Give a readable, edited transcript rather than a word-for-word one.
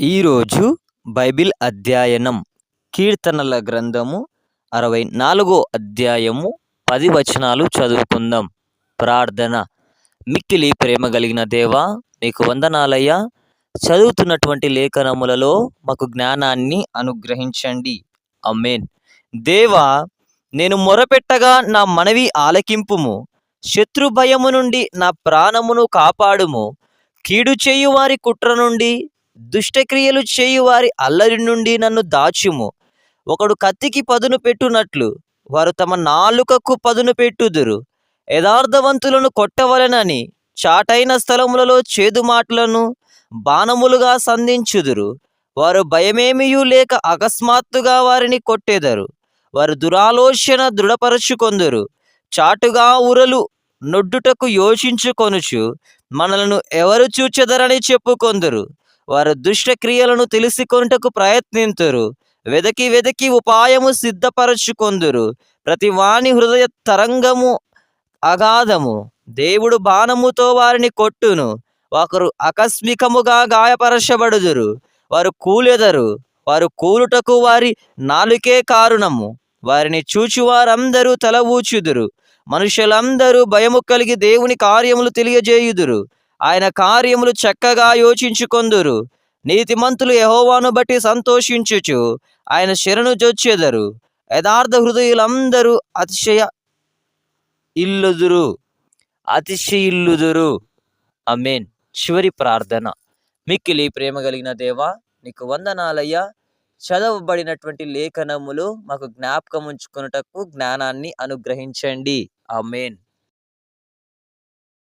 ఈరోజు బైబిల్ అధ్యయనం కీర్తనల గ్రంథము 64 అధ్యాయము 10 వచనాలు చదువుకుందాం. ప్రార్థన. మిక్కిలి ప్రేమ కలిగిన దేవా, నీకు వందనాలయ్యా. చదువుతున్నటువంటి లేఖనములలో మాకు జ్ఞానాన్ని అనుగ్రహించండి. ఆమేన్. దేవా, నేను మొరపెట్టగా నా మనవి ఆలకింపుము. శత్రు భయము నుండి నా ప్రాణమును కాపాడుము. కీడు చేయు వారి కుట్ర నుండి, దుష్టక్రియలు చేయు వారి అల్లరి నుండి నన్ను దాచుము. ఒకడు కత్తికి పదును పెట్టునట్లు వారు తమ నాలుకకు పదును పెట్టుదురు. యథార్థవంతులను కొట్టవలెనని చాటైన స్థలములలో చేదు మాటలను బాణములుగా సంధించుదురు. వారు భయమేమియూ లేక అకస్మాత్తుగా వారిని కొట్టెదరు. వారు దురాలోచన దృఢపరచుకొందురు. చాటుగా ఉరలు నొడ్డుటకు యోచించుకొనుచు మనలను ఎవరు చూచెదరని చెప్పుకొందురు. వారు దుష్ట క్రియలను తెలుసుకొనుటకు ప్రయత్నింతురు. వెదకి వెదకి ఉపాయము సిద్ధపరచుకొందురు. ప్రతి వాని హృదయ తరంగము అగాధము. దేవుడు బాణముతో వారిని కొట్టును. ఒకరు ఆకస్మికముగా గాయపరచబడుదురు. వారు కూలెదరు. వారు కూలుటకు వారి నాలుకే కారణము. వారిని చూచువారందరూ తల ఊచుదురు. మనుషులందరూ భయము కలిగి దేవుని కార్యములు తెలియజేయుదురు. ఆయన కార్యములు చక్కగా యోచించుకొందురు. నీతిమంతులు యెహోవాను బట్టి సంతోషించుచు ఆయన శరణు జొచ్చెదరు. యథార్థ హృదయులందరూ అతిశయిల్లుదురు. ఆమేన్. చివరి ప్రార్థన. మిక్కిలి ప్రేమ కలిగిన దేవా, నీకు వందనాలయ్యా. చదవబడినటువంటి లేఖనములు మాకు జ్ఞాపకం ఉంచుకొనుటకు జ్ఞానాన్ని అనుగ్రహించండి. ఆమేన్.